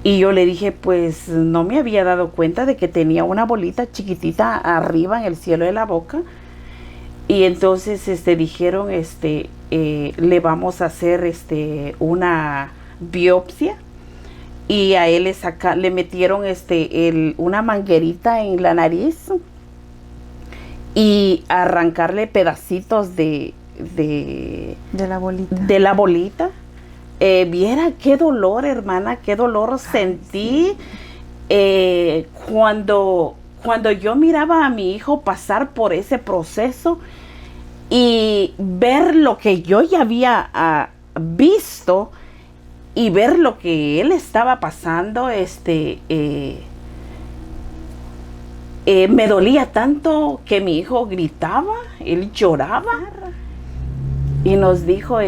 Y yo le dije, pues no me había dado cuenta de que tenía una bolita chiquitita arriba en el cielo de la boca. Y entonces dijeron, le vamos a hacer una biopsia. Y a él le metieron una manguerita en la nariz y arrancarle pedacitos de la bolita. Viera qué dolor, hermana, qué dolor sentí cuando yo miraba a mi hijo pasar por ese proceso y ver lo que yo ya había visto y ver lo que él estaba pasando. Me dolía tanto que mi hijo gritaba, él lloraba y nos dijo,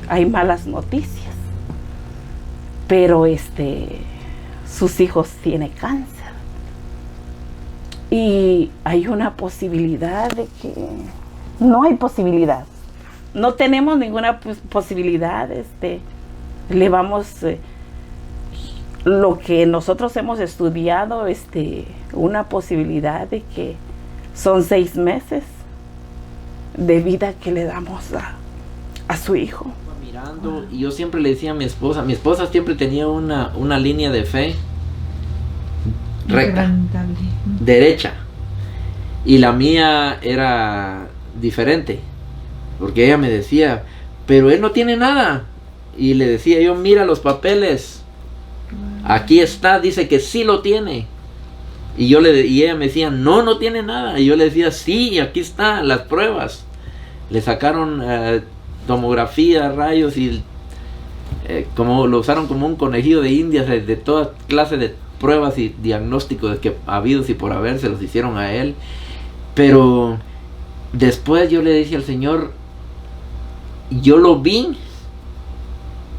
hay malas noticias, pero sus hijos tienen cáncer y hay una posibilidad de que no hay posibilidad, no tenemos ninguna posibilidad. Le vamos lo que nosotros hemos estudiado, una posibilidad de que son 6 meses de vida que le damos a su hijo. Mirando, y yo siempre le decía a mi esposa siempre tenía una línea de fe recta, derecha, y la mía era diferente, porque ella me decía, pero él no tiene nada, y le decía yo, mira los papeles, aquí está, dice que sí lo tiene, y ella me decía, no tiene nada, y yo le decía, sí, aquí está, las pruebas, le sacaron tomografía, rayos, y como lo usaron como un conejillo de indias, de toda clase de pruebas y diagnósticos que habidos y por haber se los hicieron a él. Pero después yo le dije al Señor, yo lo vi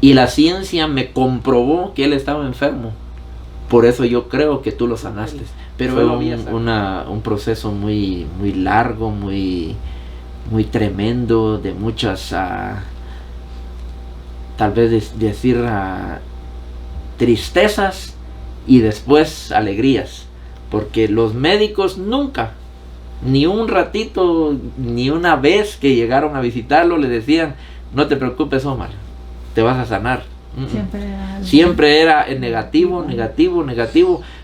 y la ciencia me comprobó que él estaba enfermo, por eso yo creo que tú lo sanaste. Pero fue un proceso muy largo, muy tremendo, de muchas tal vez decir tristezas y después alegrías, porque los médicos nunca, ni un ratito, ni una vez que llegaron a visitarlo le decían, no te preocupes, Omar, te vas a sanar. Siempre era negativo,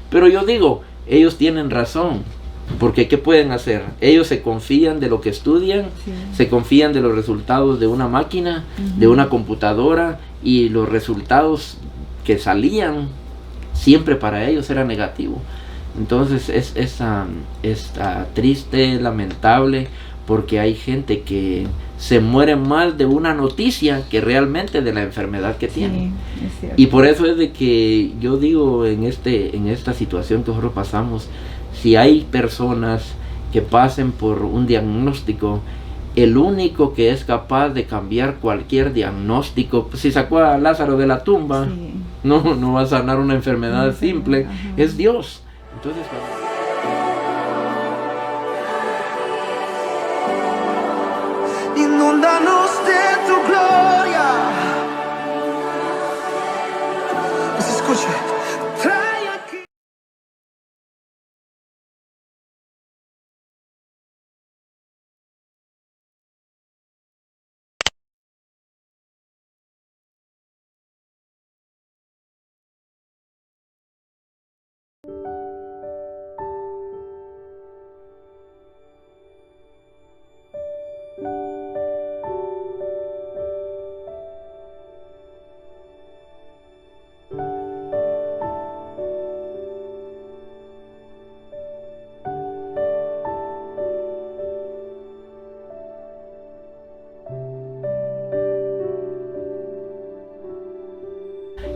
pero yo digo, ellos tienen razón, porque ¿qué pueden hacer? Ellos se confían de lo que estudian, se confían de los resultados de una máquina, de una computadora, y los resultados que salían siempre para ellos era negativo. Entonces es triste, lamentable, porque hay gente que se muere más de una noticia que realmente de la enfermedad que tiene. Y por eso es de que yo digo, en esta situación que nosotros pasamos, si hay personas que pasen por un diagnóstico, el único que es capaz de cambiar cualquier diagnóstico, pues si sacó a Lázaro de la tumba, no va a sanar una enfermedad simple, es Dios. Entonces, inúndanos de tu gloria. Pues escucha, trae aquí.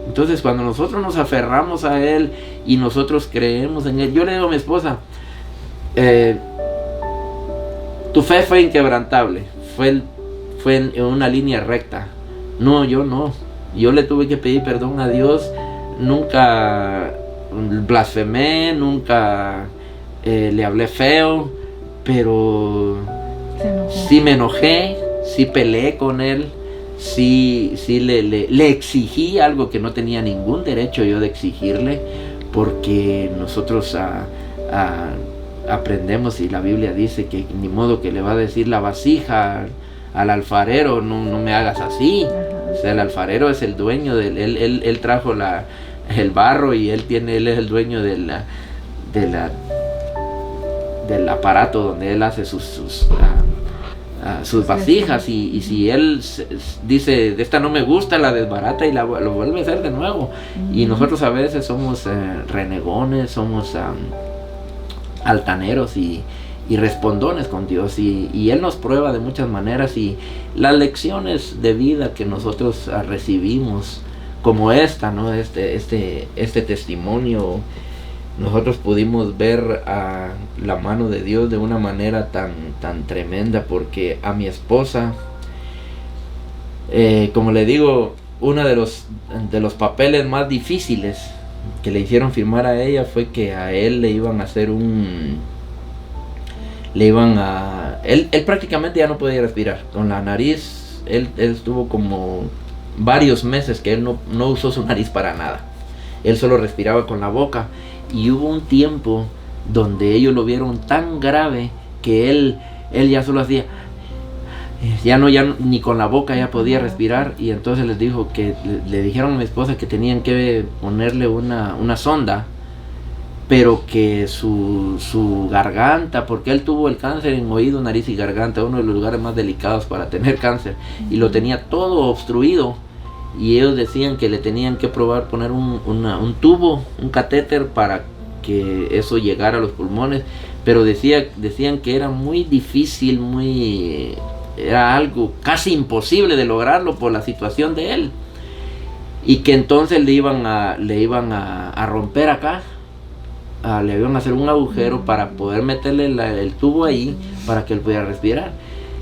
Entonces cuando nosotros nos aferramos a Él y nosotros creemos en Él, yo le digo a mi esposa, tu fe fue inquebrantable, fue en una línea recta. No, yo le tuve que pedir perdón a Dios, nunca blasfemé, nunca le hablé feo, pero sí me enojé, sí peleé con Él, sí le exigí algo que no tenía ningún derecho yo de exigirle, porque nosotros aprendemos, y la Biblia dice que ni modo que le va a decir la vasija al alfarero, no me hagas así. O sea, el alfarero es el dueño él trajo el barro, y él es el dueño del aparato donde él hace sus vasijas, y si él dice, de esta no me gusta, la desbarata y lo vuelve a hacer de nuevo. Y nosotros a veces somos renegones, somos altaneros y respondones con Dios, y Él nos prueba de muchas maneras, y las lecciones de vida que nosotros recibimos, como esta, ¿no? Este testimonio, nosotros pudimos ver a la mano de Dios de una manera tan tremenda, porque a mi esposa, como le digo, uno de los papeles más difíciles que le hicieron firmar a ella fue que a él le iban a hacer él prácticamente ya no podía respirar con la nariz. Él estuvo como varios meses que él no usó su nariz para nada, él solo respiraba con la boca. Y hubo un tiempo donde ellos lo vieron tan grave que él ya solo hacía, ya ni con la boca ya podía respirar. Y entonces les dijo que le dijeron a mi esposa que tenían que ponerle una sonda, pero que su garganta, porque él tuvo el cáncer en oído, nariz y garganta, uno de los lugares más delicados para tener cáncer, y lo tenía todo obstruido. Y ellos decían que le tenían que poner un tubo, un catéter, para que eso llegara a los pulmones. Pero decían que era muy difícil, era algo casi imposible de lograrlo por la situación de él. Y que entonces le iban a romper acá, le iban a hacer un agujero para poder meterle el tubo ahí para que él pudiera respirar.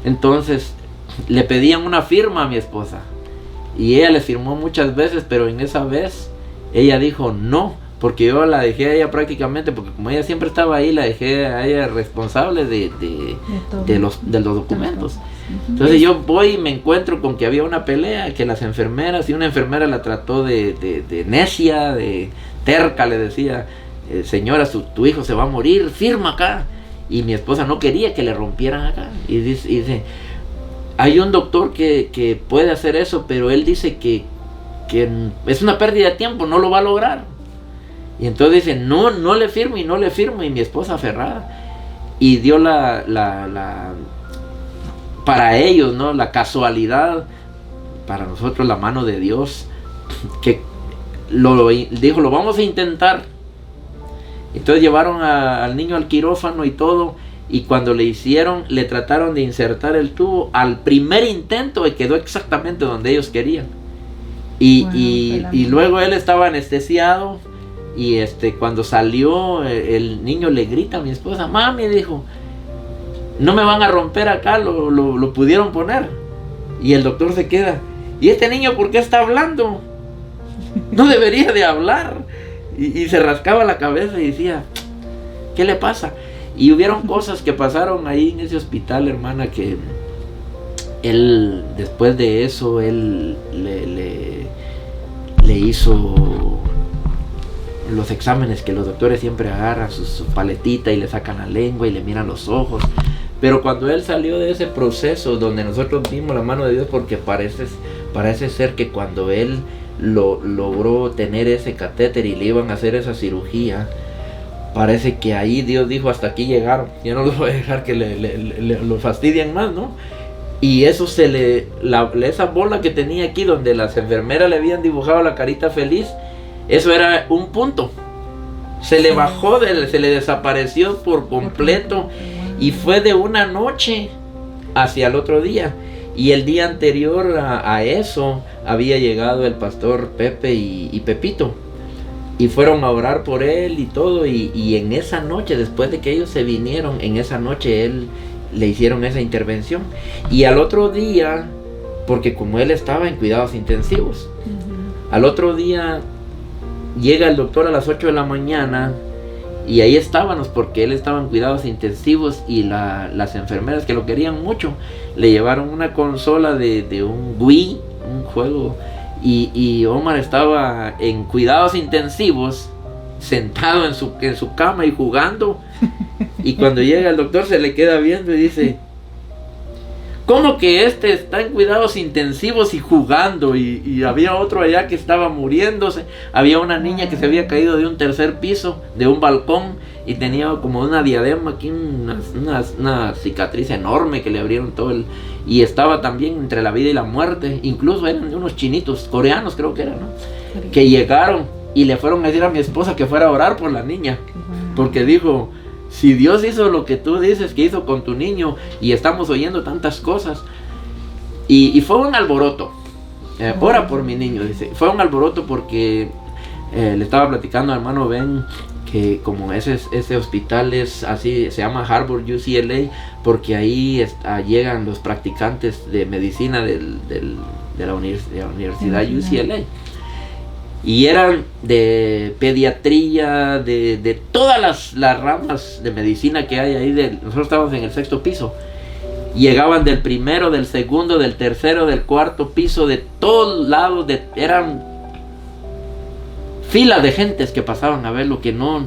Entonces le pedían una firma a mi esposa. Y ella le firmó muchas veces, pero en esa vez ella dijo no, porque yo la dejé a ella prácticamente, porque como ella siempre estaba ahí, la dejé a ella responsable de los documentos. Entonces yo voy y me encuentro con que había una pelea, que las enfermeras, y una enfermera la trató de necia, de terca, le decía, señora, tu hijo se va a morir, firma acá. Y mi esposa no quería que le rompieran acá, y dice hay un doctor que puede hacer eso, pero él dice que es una pérdida de tiempo, no lo va a lograr. Y entonces dice, no le firmo, y mi esposa aferrada. Y dio para ellos, ¿no?, la casualidad, para nosotros la mano de Dios, que dijo, lo vamos a intentar. Entonces llevaron al niño al quirófano y todo. Y cuando le trataron de insertar el tubo, al primer intento quedó exactamente donde ellos querían. Y luego él estaba anestesiado, y cuando salió, el niño le grita a mi esposa, mami, dijo, no me van a romper acá, lo pudieron poner. Y el doctor se queda, ¿y este niño por qué está hablando? No debería de hablar. Y se rascaba la cabeza y decía, ¿qué le pasa? Y hubieron cosas que pasaron ahí en ese hospital, hermana, que él, después de eso, él le hizo los exámenes que los doctores siempre agarran, su paletita, y le sacan la lengua y le miran los ojos. Pero cuando él salió de ese proceso, donde nosotros vimos la mano de Dios, porque parece ser que cuando él logró tener ese catéter y le iban a hacer esa cirugía, parece que ahí Dios dijo, hasta aquí llegaron, ya no los voy a dejar que lo fastidien más, ¿no? Y eso esa bola que tenía aquí, donde las enfermeras le habían dibujado la carita feliz, eso era un punto. Se le bajó, se le desapareció por completo, y fue de una noche hacia el otro día. Y el día anterior a eso había llegado el pastor Pepe y Pepito, y fueron a orar por él y todo, y en esa noche, después de que ellos se vinieron, en esa noche le hicieron esa intervención. Y al otro día, porque como él estaba en cuidados intensivos, al otro día llega el doctor a las 8 de la mañana Y ahí estábamos porque él estaba en cuidados intensivos y las enfermeras que lo querían mucho le llevaron una consola de un Wii, un juego, y Omar estaba en cuidados intensivos sentado en su cama y jugando, y cuando llega el doctor se le queda viendo y dice: ¿cómo que este está en cuidados intensivos y jugando? Y había otro allá que estaba muriéndose. Había una niña que se había caído de un tercer piso, de un balcón, y tenía como una diadema aquí, una cicatriz enorme que le abrieron todo el... Y estaba también entre la vida y la muerte. Incluso eran unos chinitos, coreanos creo que eran, ¿no? Que llegaron y le fueron a decir a mi esposa que fuera a orar por la niña. Porque dijo: si Dios hizo lo que tú dices que hizo con tu niño y estamos oyendo tantas cosas. Y fue un alboroto. Ora por mi niño, dice. Fue un alboroto porque le estaba platicando al hermano Ben que como ese hospital es así, se llama Harvard UCLA, porque ahí llegan los practicantes de medicina de la universidad UCLA. Y eran de pediatría, de todas las ramas de medicina que hay ahí. Nosotros estábamos en el 6º piso. Llegaban del primero, del segundo, del tercero, del cuarto piso, de todos lados. Eran filas de gentes que pasaban a verlo, que no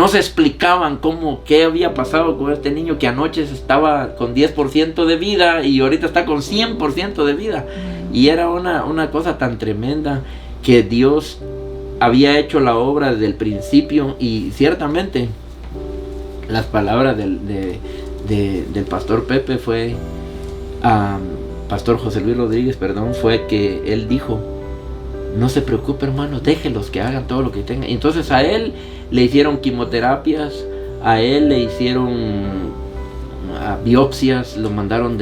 se explicaban qué había pasado con este niño que anoche estaba con 10% de vida y ahorita está con 100% de vida. Y era una cosa tan tremenda, que Dios había hecho la obra desde el principio. Y ciertamente las palabras del pastor Pepe fue, pastor José Luis Rodríguez, perdón, fue que él dijo: no se preocupe, hermano, déjelos que hagan todo lo que tengan. Entonces a él le hicieron quimioterapias, a él le hicieron biopsias, lo mandaron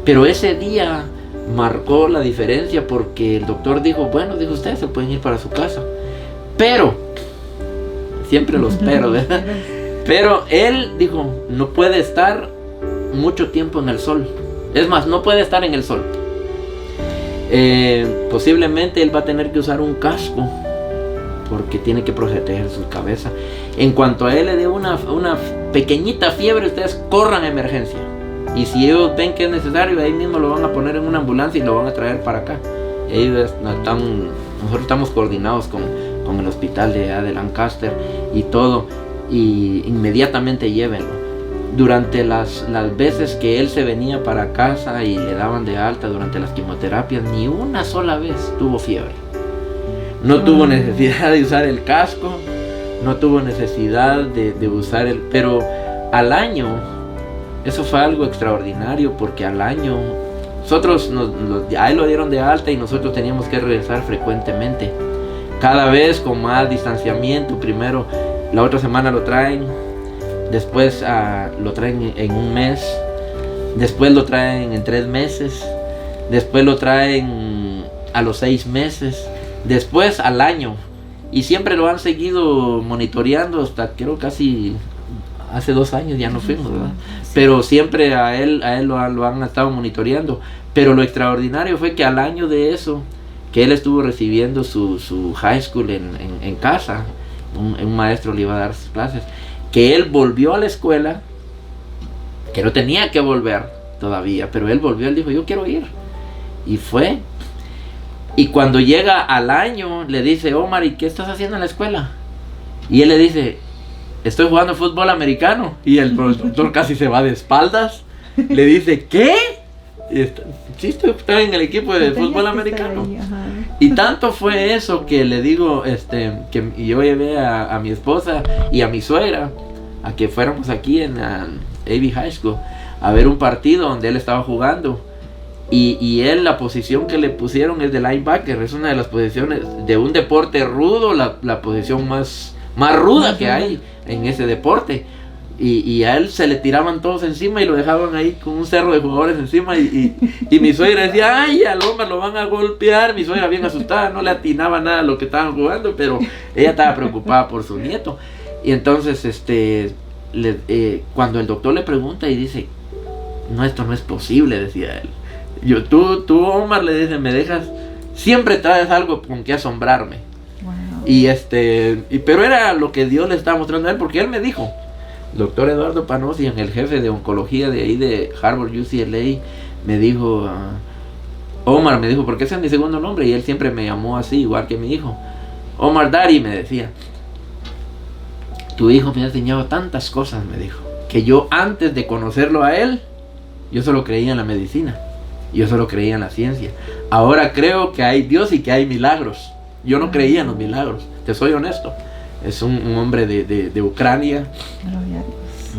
pero ese día marcó la diferencia, porque el doctor dijo: bueno, dijo, ustedes se pueden ir para su casa, pero, siempre los pero, ¿verdad? Pero él dijo: no puede estar mucho tiempo en el sol. Es más, no puede estar en el sol. Posiblemente él va a tener que usar un casco, porque tiene que proteger su cabeza. En cuanto a él le dé una pequeñita fiebre, ustedes corran a emergencia. Y si ellos ven que es necesario, ahí mismo lo van a poner en una ambulancia y lo van a traer para acá. Nosotros estamos coordinados con el hospital de Lancaster y todo. Y inmediatamente llévenlo. Durante las veces que él se venía para casa y le daban de alta durante las quimioterapias, ni una sola vez tuvo fiebre. No tuvo necesidad de usar el casco, no tuvo necesidad de usar pero al año, eso fue algo extraordinario, porque al año nosotros a él lo dieron de alta y nosotros teníamos que regresar frecuentemente, cada vez con más distanciamiento. Primero, la otra semana lo traen, después lo traen en un mes, después lo traen en 3 meses, después lo traen a los 6 meses, después al año, y siempre lo han seguido monitoreando hasta creo casi hace 2 años ya no fuimos, ¿verdad? Sí. Pero siempre a él lo han estado monitoreando. Pero lo extraordinario fue que al año de eso, que él estuvo recibiendo su high school en casa, un maestro le iba a dar sus clases, que él volvió a la escuela, que no tenía que volver todavía, pero él volvió, él dijo: yo quiero ir. Y fue. Y cuando llega al año, le dice: Omar, ¿y qué estás haciendo en la escuela? Y él le dice: estoy jugando fútbol americano. Y el doctor casi se va de espaldas. Le dice: ¿qué? Sí, estoy en el equipo de fútbol americano. Y tanto fue eso que le digo, que yo llevé a mi esposa y a mi suegra a que fuéramos aquí en AB High School a ver un partido donde él estaba jugando. Y él, la posición que le pusieron es de linebacker. Es una de las posiciones de un deporte rudo, la posición más ruda que hay en ese deporte. Y a él se le tiraban todos encima y lo dejaban ahí con un cerro de jugadores encima. Y mi suegra decía: ay, al hombre lo van a golpear. Mi suegra bien asustada, no le atinaba nada a lo que estaban jugando, pero ella estaba preocupada por su nieto. Y entonces cuando el doctor le pregunta y dice: no, esto no es posible, decía él. Tú Omar, le dice, me dejas, siempre traes algo con que asombrarme. Wow. Pero era lo que Dios le estaba mostrando a él, porque él me dijo, el doctor Eduardo Panosian, el jefe de oncología de ahí de Harvard UCLA, me dijo, Omar, me dijo, porque ese es mi segundo nombre, y él siempre me llamó así, igual que mi hijo. Omar Dari, me decía, tu hijo me ha enseñado tantas cosas, me dijo, que yo antes de conocerlo a él, yo solo creía en la medicina, yo solo creía en la ciencia. Ahora creo que hay Dios y que hay milagros. Yo no creía en los milagros, te soy honesto. Es un hombre de Ucrania,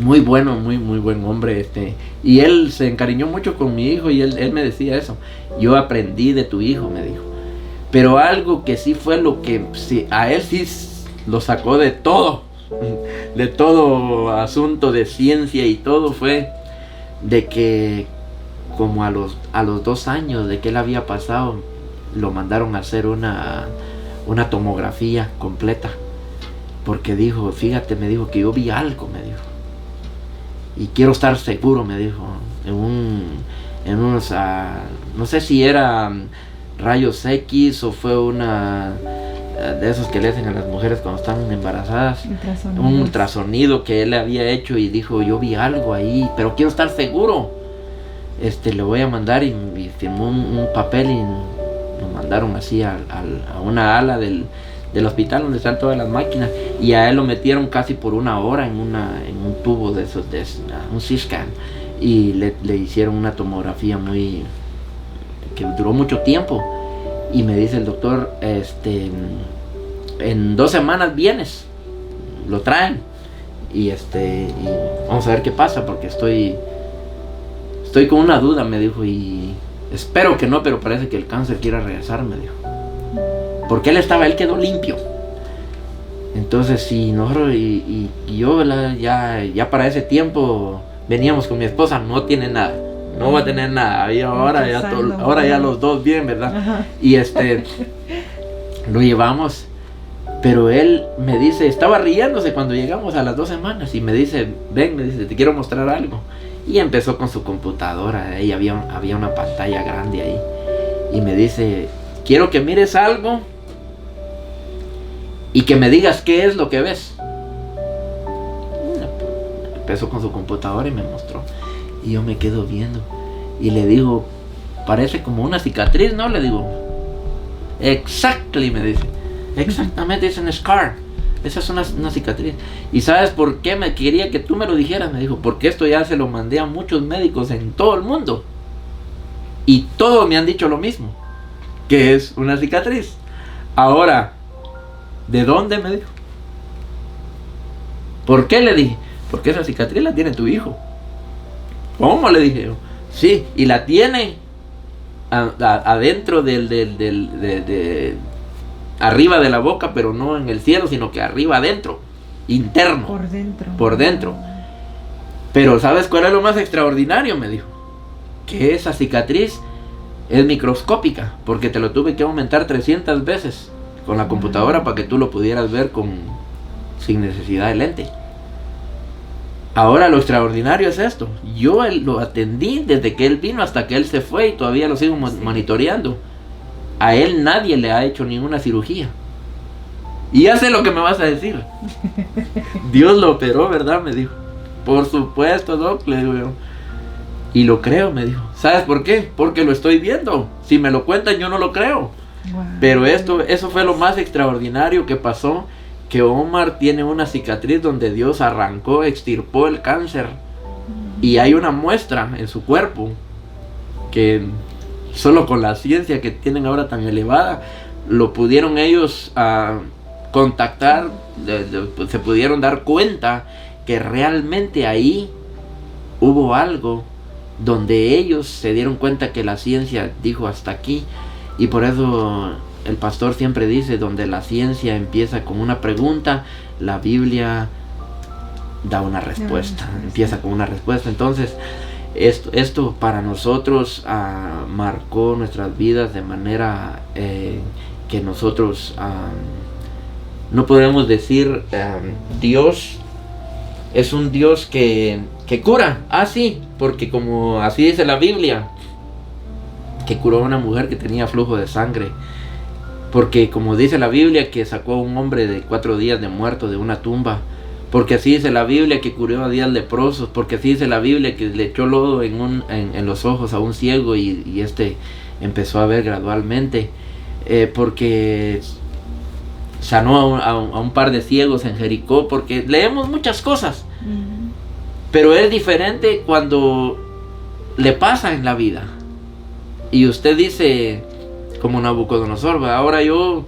muy bueno, muy buen hombre, y él se encariñó mucho con mi hijo, y él me decía eso, yo aprendí de tu hijo, me dijo. Pero algo que sí fue lo que a él sí lo sacó de todo asunto de ciencia y todo, fue de que como a los 2 años de que él había pasado, lo mandaron a hacer una tomografía completa, porque dijo, fíjate, me dijo, que yo vi algo, me dijo, y quiero estar seguro, me dijo, en unos no sé si era rayos X o fue una de esos que le hacen a las mujeres cuando están embarazadas, un ultrasonido que él había hecho, y dijo, yo vi algo ahí, pero quiero estar seguro, le voy a mandar, y firmó un papel, y lo mandaron así a una ala del hospital donde están todas las máquinas, y a él lo metieron casi por 1 hora en un tubo de esos, un C-scan, y le hicieron una tomografía que duró mucho tiempo, y me dice el doctor, en 2 semanas vienes, lo traen, y vamos a ver qué pasa, porque estoy con una duda, me dijo, y espero que no, pero parece que el cáncer quiere regresar, me dijo, porque él quedó limpio. Entonces, si nosotros y yo, ¿verdad? ya para ese tiempo veníamos con mi esposa, no tiene nada, no va a tener nada, y ahora ya los dos bien, ¿verdad? Ajá. Y lo llevamos, pero él me dice, estaba riéndose cuando llegamos a las 2 semanas, y me dice, ven, me dice, te quiero mostrar algo, y empezó con su computadora, ahí había una pantalla grande ahí, y me dice, quiero que mires algo y que me digas qué es lo que ves. Empezó con su computadora y me mostró, y yo me quedo viendo, y le digo, parece como una cicatriz, ¿no? Le digo, exactly, me dice, exactamente, es un scar, esa es una cicatriz. ¿Y sabes por qué me quería que tú me lo dijeras? Me dijo, porque esto ya se lo mandé a muchos médicos en todo el mundo, y todos me han dicho lo mismo, que es una cicatriz. Ahora, ¿de dónde? Me dijo. ¿Por qué? Le dije, porque esa cicatriz la tiene tu hijo. ¿Cómo? Le dije yo. Sí, y la tiene adentro arriba de la boca, pero no en el cielo, sino que arriba adentro, interno. Por dentro. Pero ¿sabes cuál es lo más extraordinario? Me dijo, que esa cicatriz es microscópica, porque te lo tuve que aumentar 300 veces con la computadora para que tú lo pudieras ver sin necesidad de lente. Ahora lo extraordinario es esto, yo lo atendí desde que él vino hasta que él se fue, y todavía lo sigo monitoreando. A él nadie le ha hecho ninguna cirugía. Y ya sé lo que me vas a decir. Dios lo operó, ¿verdad? Me dijo. Por supuesto, Doc, le digo yo. Y lo creo, me dijo. ¿Sabes por qué? Porque lo estoy viendo. Si me lo cuentan, yo no lo creo. Wow. Pero eso fue lo más extraordinario que pasó, que Omar tiene una cicatriz donde Dios extirpó el cáncer, y hay una muestra en su cuerpo que solo con la ciencia que tienen ahora tan elevada, lo pudieron ellos contactar, se pudieron dar cuenta que realmente ahí hubo algo donde ellos se dieron cuenta que la ciencia dijo hasta aquí. Y por eso el pastor siempre dice, donde la ciencia empieza con una pregunta, la Biblia da una respuesta, empieza con una respuesta. Entonces esto para nosotros marcó nuestras vidas de manera que nosotros no podemos decir Dios es un Dios que cura. Sí, porque como así dice la Biblia, que curó a una mujer que tenía flujo de sangre Porque como dice la Biblia, que sacó a un hombre de 4 días de muerto de una tumba. Porque así dice la Biblia, que curó a 10 leprosos. Porque así dice la Biblia, que le echó lodo en los ojos a un ciego y este empezó a ver gradualmente. Porque sanó a un par de ciegos en Jericó. Porque leemos muchas cosas. Pero es diferente cuando le pasa en la vida. Y usted dice, como Nabucodonosor, ahora yo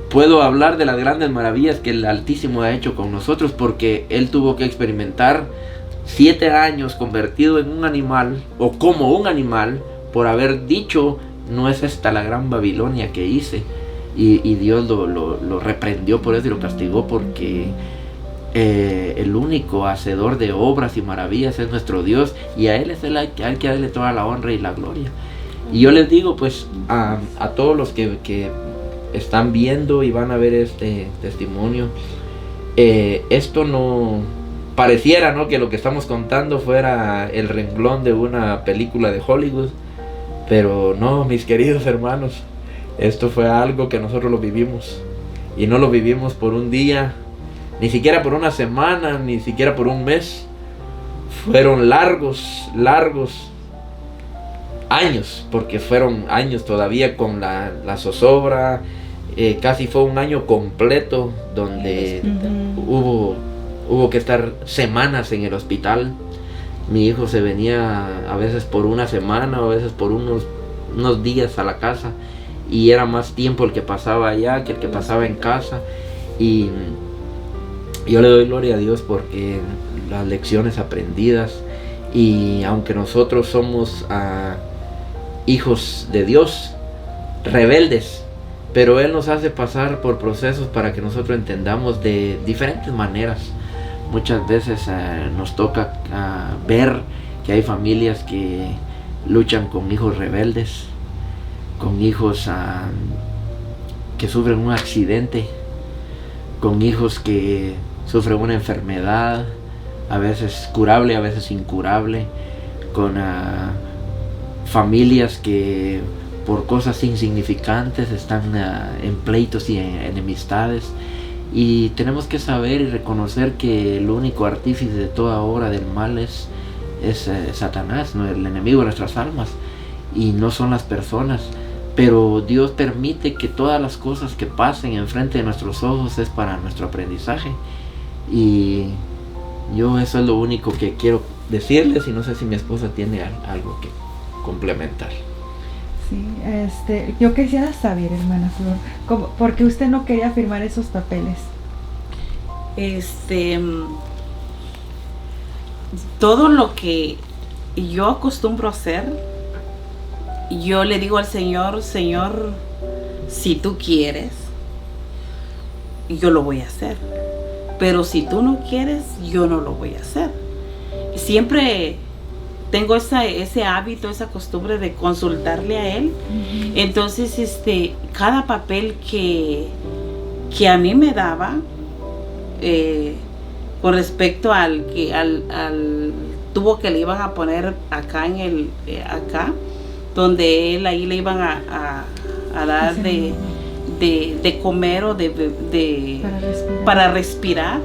puedo hablar de las grandes maravillas que el Altísimo ha hecho con nosotros, porque él tuvo que experimentar 7 años convertido en un animal, o como un animal, por haber dicho, no es esta la gran Babilonia que hice. Y Dios lo reprendió por eso y lo castigó, porque el único hacedor de obras y maravillas es nuestro Dios, y a él es el que darle toda la honra y la gloria. Y yo les digo pues a todos los que están viendo y van a ver este testimonio, esto no pareciera, ¿no?, que lo que estamos contando fuera el renglón de una película de Hollywood, pero no, mis queridos hermanos, esto fue algo que nosotros lo vivimos, y no lo vivimos por un día, ni siquiera por una semana, ni siquiera por un mes. Fueron largos años, porque fueron años todavía con la zozobra. Casi fue un año completo donde hubo que estar semanas en el hospital. Mi hijo se venía a veces por una semana, o a veces por unos días a la casa, y era más tiempo el que pasaba allá que el que pasaba en casa. Y yo le doy gloria a Dios porque las lecciones aprendidas, y aunque nosotros somos hijos de Dios, rebeldes, pero Él nos hace pasar por procesos para que nosotros entendamos de diferentes maneras. Muchas veces nos toca ver que hay familias que luchan con hijos rebeldes, con hijos que sufren un accidente, con hijos que sufren una enfermedad, a veces curable, a veces incurable, con familias que por cosas insignificantes están en pleitos y en enemistades. Y tenemos que saber y reconocer que el único artífice de toda obra del mal es Satanás, ¿no?, el enemigo de nuestras almas, y no son las personas. Pero Dios permite que todas las cosas que pasen enfrente de nuestros ojos es para nuestro aprendizaje. Y yo eso es lo único que quiero decirles, y no sé si mi esposa tiene algo que complementar. Sí, yo quisiera saber, hermana Flor, ¿por qué usted no quería firmar esos papeles? Todo lo que yo acostumbro a hacer, yo le digo al Señor, Señor, si tú quieres, yo lo voy a hacer. Pero si tú no quieres, yo no lo voy a hacer. Siempre tengo ese hábito, esa costumbre de consultarle a Él. Entonces, cada papel que a mí me daba, con respecto al tubo que le iban a poner acá acá, donde él ahí le iban a dar de comer o para respirar,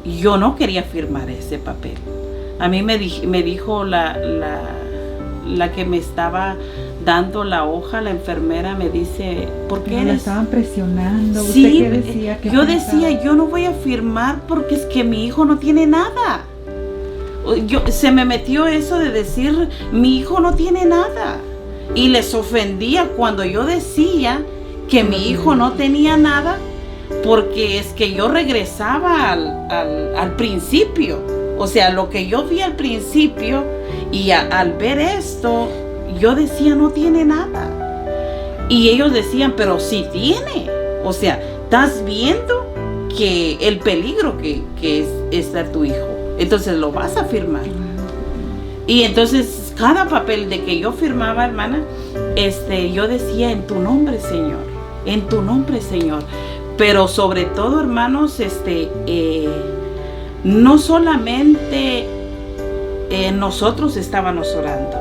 yo no quería firmar ese papel. A mí me dijo la que me estaba dando la hoja, la enfermera, me dice, ¿por qué la estaban presionando? Sí, ¿Usted qué decía? yo decía, yo no voy a firmar porque es que mi hijo no tiene nada. Se me metió eso de decir, mi hijo no tiene nada. Y les ofendía cuando yo decía que mi hijo no tenía nada, porque es que yo regresaba al principio. O sea, lo que yo vi al principio, y al ver esto, yo decía, no tiene nada. Y ellos decían, pero sí tiene. O sea, estás viendo que el peligro que es a tu hijo. Entonces lo vas a firmar. Y entonces cada papel de que yo firmaba, hermana, yo decía, en tu nombre, Señor, en tu nombre, Señor. Pero sobre todo, hermanos, no solamente nosotros estábamos orando,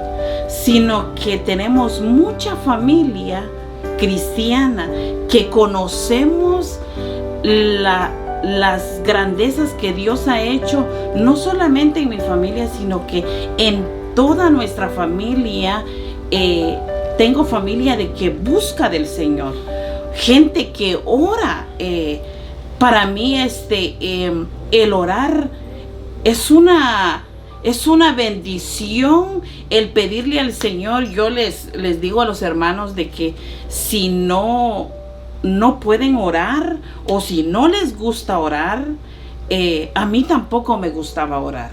sino que tenemos mucha familia cristiana que conocemos las grandezas que Dios ha hecho, no solamente en mi familia, sino que en toda nuestra familia. Tengo familia de que busca del Señor, gente que ora. Para mí el orar es una bendición, el pedirle al Señor. Yo les digo a los hermanos de que si no pueden orar, o si no les gusta orar, a mí tampoco me gustaba orar.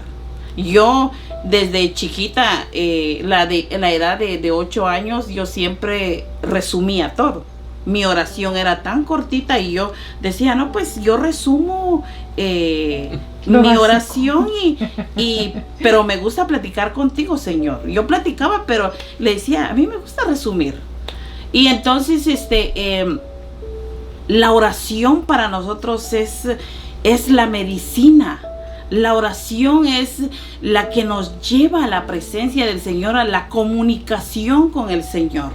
Yo desde chiquita, la edad de 8 años, yo siempre resumía todo. Mi oración era tan cortita y yo decía, no, pues yo resumo mi oración pero me gusta platicar contigo, Señor. Yo platicaba, pero le decía, a mí me gusta resumir. Y entonces la oración para nosotros es la medicina. La oración es la que nos lleva a la presencia del Señor, a la comunicación con el Señor.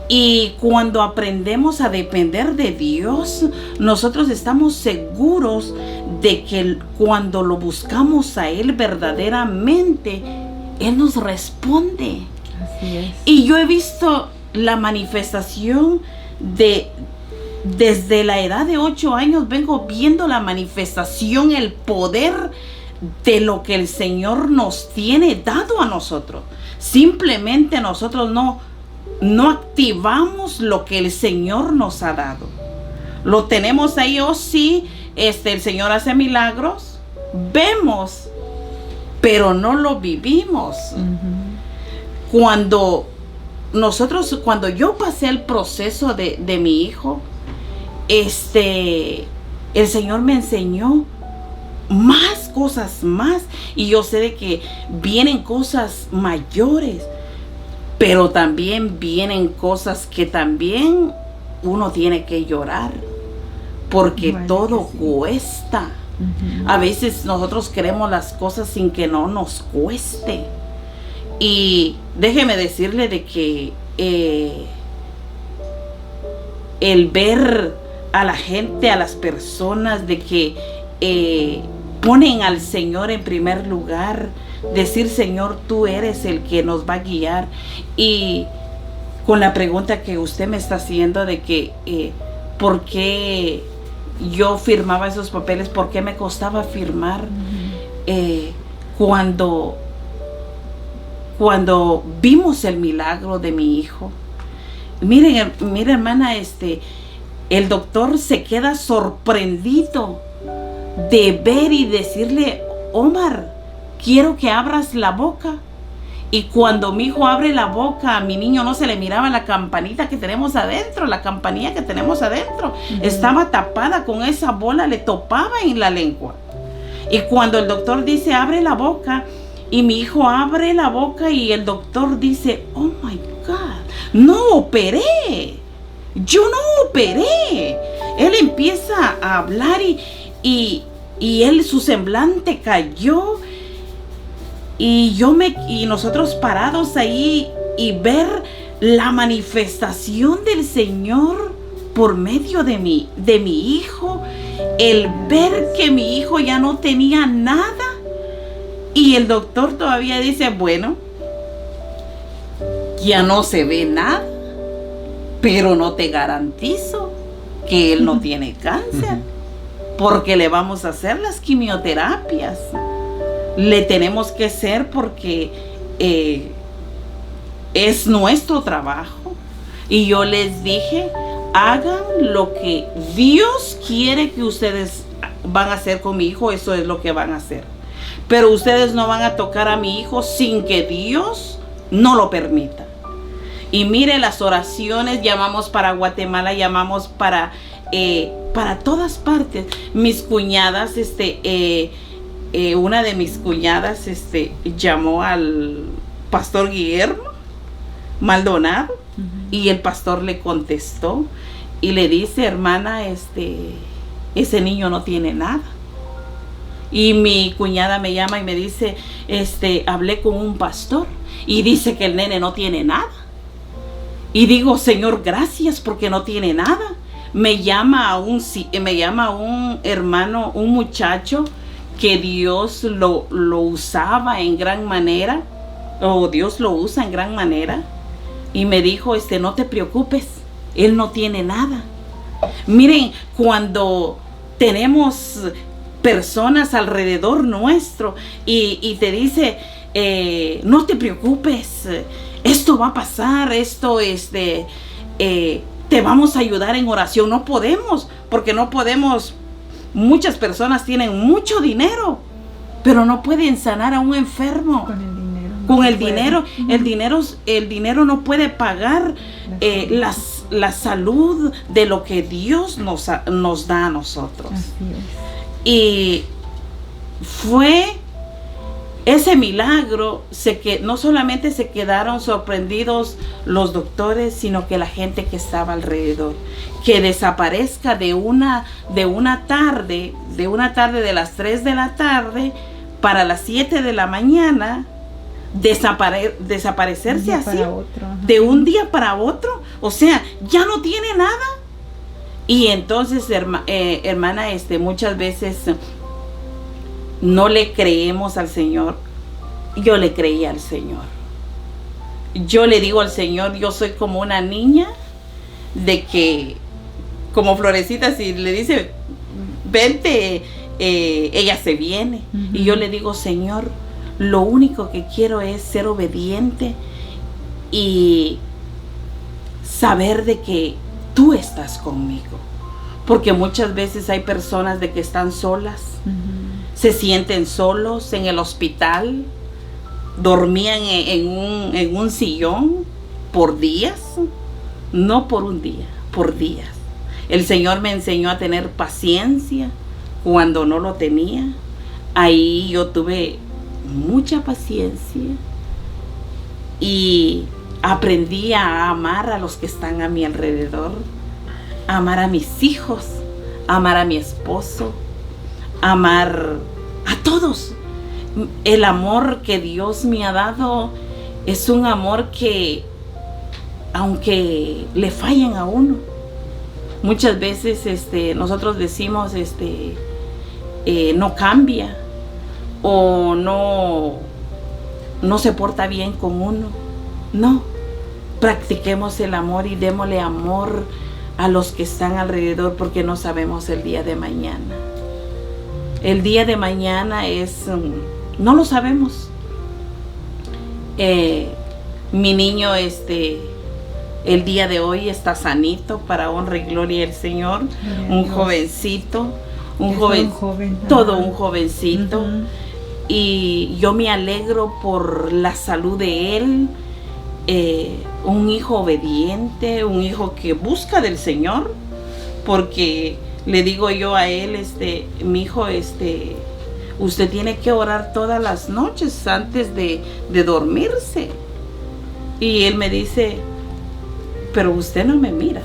Y cuando aprendemos a depender de Dios, nosotros estamos seguros de que cuando lo buscamos a Él verdaderamente, Él nos responde. Así es. Y yo he visto la manifestación desde la edad de 8 años, vengo viendo la manifestación, el poder de lo que el Señor nos tiene dado a nosotros. Simplemente nosotros no activamos lo que el Señor nos ha dado. Lo tenemos ahí, sí, el Señor hace milagros, vemos, pero no lo vivimos. Cuando yo pasé el proceso de mi hijo, el Señor me enseñó más cosas más, y yo sé de que vienen cosas mayores, pero también vienen cosas que también uno tiene que llorar, porque bueno, todo cuesta. A veces nosotros queremos las cosas sin que no nos cueste. Y déjeme decirle de que el ver a la gente, a las personas, de que ponen al Señor en primer lugar, decir, Señor, tú eres el que nos va a guiar. Y con la pregunta que usted me está haciendo de que ¿por qué yo firmaba esos papeles? ¿Por qué me costaba firmar? Cuando vimos el milagro de mi hijo, mire hermana, el doctor se queda sorprendido de ver y decirle, Omar, quiero que abras la boca. Y cuando mi hijo abre la boca, a mi niño no se le miraba la campanita que tenemos adentro, la campanilla que tenemos adentro. Estaba tapada con esa bola, le topaba en la lengua. Y cuando el doctor dice, abre la boca, y mi hijo abre la boca y el doctor dice, oh my God, no operé. Yo no operé. Él empieza a hablar y su semblante cayó. Y nosotros parados ahí y ver la manifestación del Señor por medio de mi hijo, el ver que mi hijo ya no tenía nada, y el doctor todavía dice, bueno, ya no se ve nada, pero no te garantizo que él no tiene cáncer, porque le vamos a hacer las quimioterapias. Le tenemos que hacer porque es nuestro trabajo. Y yo les dije, hagan lo que Dios quiere que ustedes van a hacer con mi hijo, eso es lo que van a hacer. Pero ustedes no van a tocar a mi hijo sin que Dios no lo permita. Y mire, las oraciones, llamamos para Guatemala, llamamos para todas partes. Mis cuñadas, una de mis cuñadas llamó al pastor Guillermo Maldonado, y el pastor le contestó y le dice, hermana, ese niño no tiene nada. Y mi cuñada me llama y me dice, hablé con un pastor y dice que el nene no tiene nada. Y digo, Señor, gracias porque no tiene nada. Me llama un hermano, un muchacho que Dios lo usaba en gran manera, o Dios lo usa en gran manera. Y me dijo, no te preocupes, él no tiene nada. Miren, cuando tenemos personas alrededor nuestro y te dice, no te preocupes, esto va a pasar, te vamos a ayudar en oración. No podemos, porque no podemos. Muchas personas tienen mucho dinero, pero no pueden sanar a un enfermo. Con el dinero. Con el dinero, el dinero no puede pagar la salud de lo que Dios nos da a nosotros. Así es. Y fue ese milagro, no solamente se quedaron sorprendidos los doctores, sino que la gente que estaba alrededor. Que desaparezca de una tarde de las 3 de la tarde para las 7 de la mañana, desaparecerse así, de un día para otro, o sea, ya no tiene nada. Y entonces, hermana, muchas veces no le creemos al Señor. Yo le creí al Señor. Yo le digo al Señor, yo soy como una niña de que, como Florecita, si le dice, vente, ella se viene. Y yo le digo, Señor, lo único que quiero es ser obediente y saber de que tú estás conmigo. Porque muchas veces hay personas de que están solas, se sienten solos en el hospital, dormían en un sillón por días, no por un día, por días. El Señor me enseñó a tener paciencia cuando no lo tenía. Ahí yo tuve mucha paciencia y aprendí a amar a los que están a mi alrededor, a amar a mis hijos, a amar a mi esposo, a amar a todos. El amor que Dios me ha dado es un amor que, aunque le fallen a uno, muchas veces nosotros decimos no cambia o no se porta bien con uno. No, practiquemos el amor y démosle amor a los que están alrededor, porque no sabemos el día de mañana. El día de mañana no lo sabemos. Mi niño el día de hoy está sanito, para honra y gloria del Señor. Un jovencito, todo un jovencito. Y yo me alegro por la salud de él. Un hijo obediente, un hijo que busca del Señor, porque le digo yo a él, mi hijo, usted tiene que orar todas las noches antes de dormirse. Y él me dice, pero usted no me mira,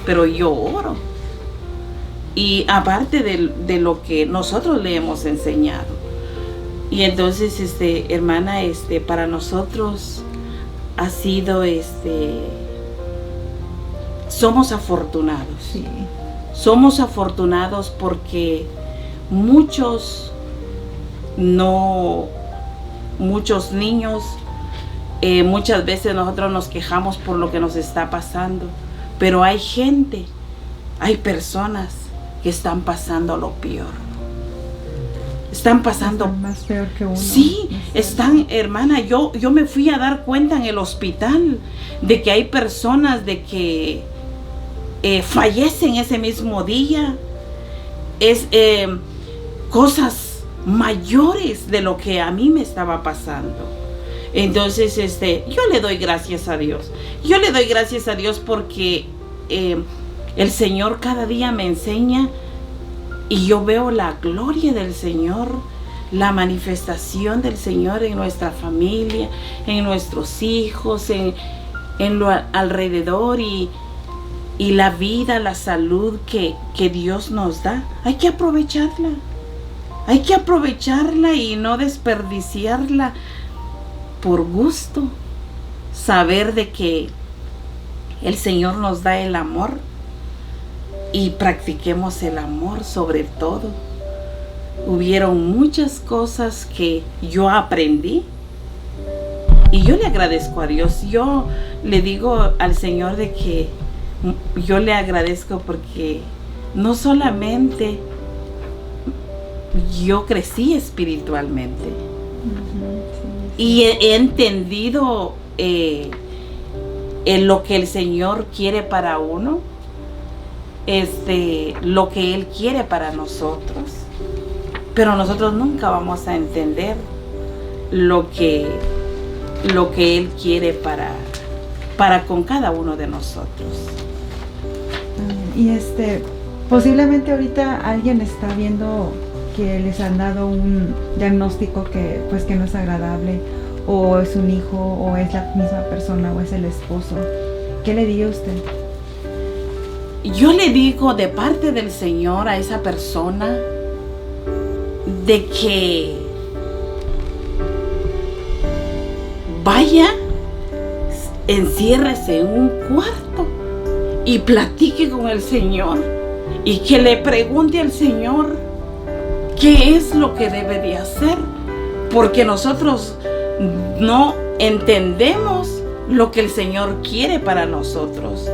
pero yo oro. Y aparte de lo que nosotros le hemos enseñado. Y entonces, hermana, para nosotros ha sido, somos afortunados. Sí. Somos afortunados porque muchos niños, muchas veces nosotros nos quejamos por lo que nos está pasando, pero hay gente, hay personas que están pasando lo peor. Están pasando más peor que uno. Sí, están, hermana, yo me fui a dar cuenta en el hospital de que hay personas de que fallecen ese mismo día. Es cosas mayores de lo que a mí me estaba pasando. Entonces, yo le doy gracias a Dios. Yo le doy gracias a Dios porque el Señor cada día me enseña. Y yo veo la gloria del Señor, la manifestación del Señor en nuestra familia, en nuestros hijos, en lo alrededor y la vida, la salud que Dios nos da. Hay que aprovecharla. Hay que aprovecharla y no desperdiciarla por gusto. Saber de que el Señor nos da el amor y practiquemos el amor sobre todo. Hubieron muchas cosas que yo aprendí y yo le agradezco a Dios. Yo le digo al Señor de que yo le agradezco porque no solamente yo crecí espiritualmente y he entendido en lo que el Señor quiere para uno, lo que Él quiere para nosotros, pero nosotros nunca vamos a entender lo que Él quiere para con cada uno de nosotros. Y posiblemente ahorita alguien está viendo que les han dado un diagnóstico que no es agradable, o es un hijo, o es la misma persona, o es el esposo. ¿Qué le diría usted? Yo le digo de parte del Señor a esa persona de que vaya, enciérrese en un cuarto y platique con el Señor y que le pregunte al Señor qué es lo que debe de hacer, porque nosotros no entendemos lo que el Señor quiere para nosotros.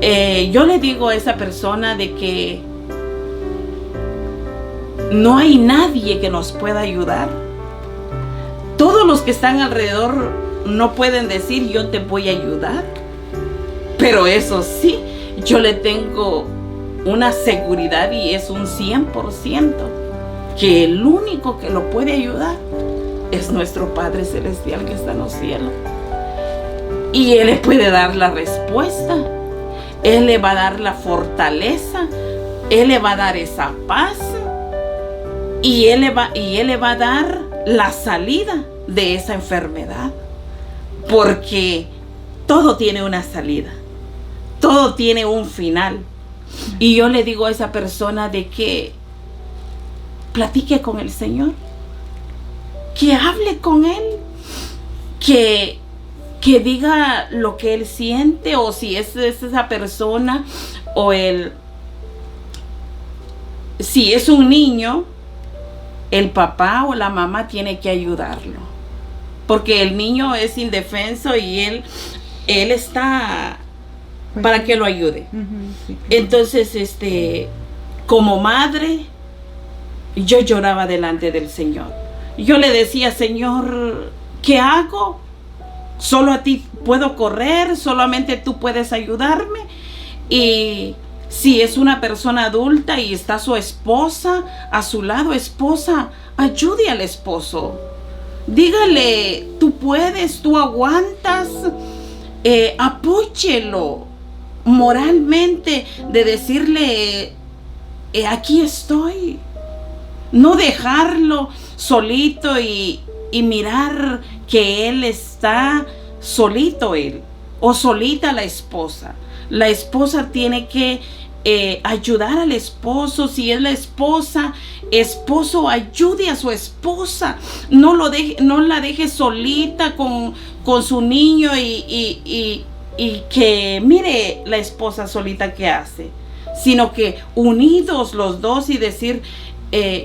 Yo le digo a esa persona de que no hay nadie que nos pueda ayudar. Todos los que están alrededor no pueden decir yo te voy a ayudar, pero eso sí, yo le tengo una seguridad y es un 100% que el único que lo puede ayudar es nuestro Padre Celestial que está en los cielos. Y Él le puede dar la respuesta, Él le va a dar la fortaleza, Él le va a dar esa paz y Él le va a dar la salida de esa enfermedad, porque todo tiene una salida, todo tiene un final. Y yo le digo a esa persona de que platique con el Señor, que hable con Él, que diga lo que Él siente, o si es esa persona, o si es un niño, el papá o la mamá tiene que ayudarlo, porque el niño es indefenso y él está para que lo ayude. Sí. Entonces, como madre, yo lloraba delante del Señor. Yo le decía, Señor, ¿qué hago? Solo a ti puedo correr, solamente tú puedes ayudarme. Y si es una persona adulta y está su esposa a su lado, esposa, ayude al esposo. Dígale, tú puedes, tú aguantas, apóyelo moralmente, de decirle, aquí estoy. No dejarlo solito y mirar que él está solito, o solita la esposa. La esposa tiene que ayudar al esposo. Si es la esposa, esposo, ayude a su esposa. No la deje solita con su niño y que mire la esposa solita que hace, sino que unidos los dos y decir,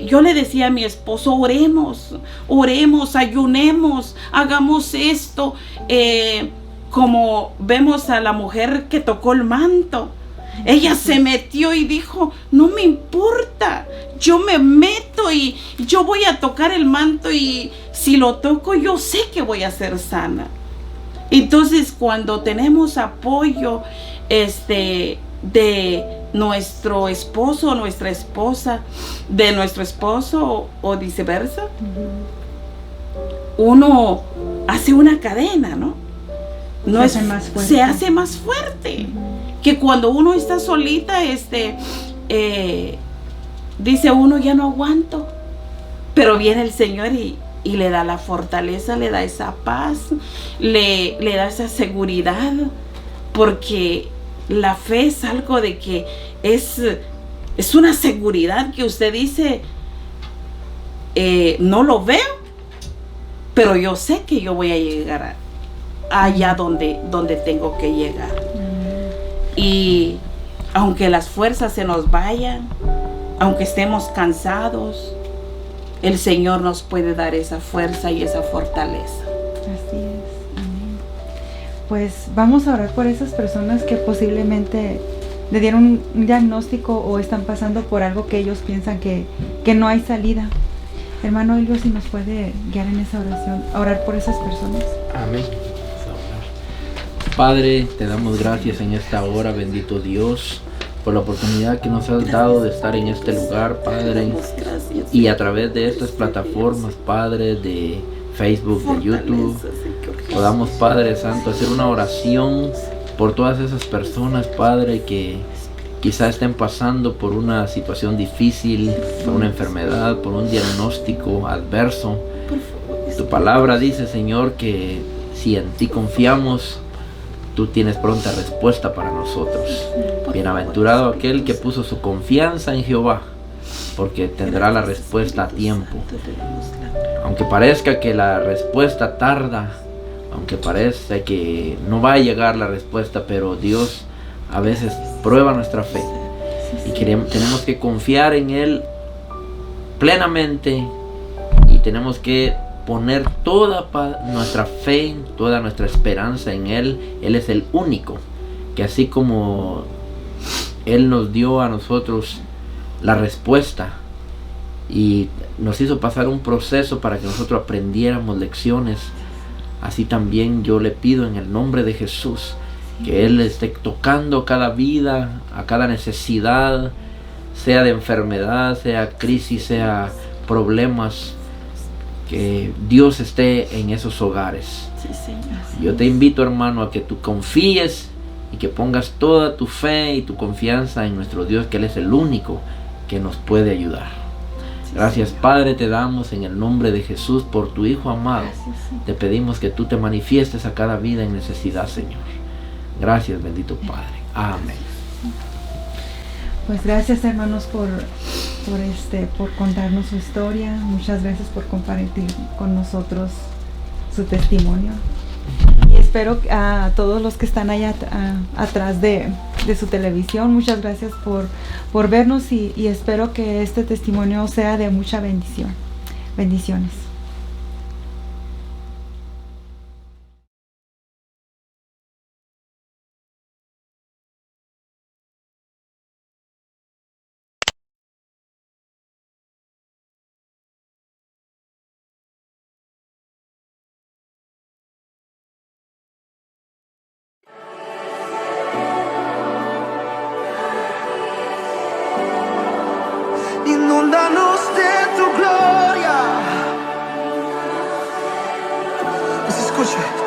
yo le decía a mi esposo, oremos, ayunemos, hagamos esto, como vemos a la mujer que tocó el manto. Ella se metió y dijo, no me importa, yo me meto y yo voy a tocar el manto, y si lo toco yo sé que voy a ser sana. Entonces, cuando tenemos apoyo de nuestro esposo o nuestra esposa, de nuestro esposo o viceversa, uno hace una cadena, ¿no? Se hace más fuerte. Que cuando uno está solita, dice uno, ya no aguanto. Pero viene el Señor y le da la fortaleza, le da esa paz, le da esa seguridad, porque la fe es algo de que es una seguridad que usted dice, no lo veo, pero yo sé que yo voy a llegar allá donde tengo que llegar. Y aunque las fuerzas se nos vayan, aunque estemos cansados, el Señor nos puede dar esa fuerza y esa fortaleza. Así es. Amén. Pues vamos a orar por esas personas que posiblemente le dieron un diagnóstico o están pasando por algo que ellos piensan que no hay salida. Hermano Elvio, si nos puede guiar en esa oración, a orar por esas personas. Amén. Padre, te damos gracias en esta hora, bendito Dios, por la oportunidad que nos has dado de estar en este lugar, Padre, y a través de estas plataformas, Padre, de Facebook, de YouTube, podamos, Padre Santo, hacer una oración por todas esas personas, Padre, que quizá estén pasando por una situación difícil, por una enfermedad, por un diagnóstico adverso. Tu palabra dice, Señor, que si en ti confiamos, tú tienes pronta respuesta para nosotros. Bienaventurado aquel que puso su confianza en Jehová, porque tendrá la respuesta a tiempo. Aunque parezca que la respuesta tarda, aunque parezca que no va a llegar la respuesta, pero Dios a veces prueba nuestra fe. Y tenemos que confiar en Él plenamente, y tenemos que poner toda nuestra fe, toda nuestra esperanza en Él. Él es el único que, así como Él nos dio a nosotros la respuesta y nos hizo pasar un proceso para que nosotros aprendiéramos lecciones, así también yo le pido en el nombre de Jesús que Él esté tocando cada vida, a cada necesidad, sea de enfermedad, sea crisis, sea problemas, que Dios esté en esos hogares. Sí, Señor. Yo te invito, hermano, a que tú confíes y que pongas toda tu fe y tu confianza en nuestro Dios, que Él es el único que nos puede ayudar. Gracias, Padre, te damos en el nombre de Jesús por tu Hijo amado. Te pedimos que tú te manifiestes a cada vida en necesidad, Señor. Gracias, bendito Padre. Amén. Pues gracias, hermanos, por contarnos su historia. Muchas gracias por compartir con nosotros su testimonio. Y espero a todos los que están allá atrás de su televisión, muchas gracias por vernos, y espero que este testimonio sea de mucha bendición. Bendiciones. Inúndanos de tu gloria. ¿Se escucha?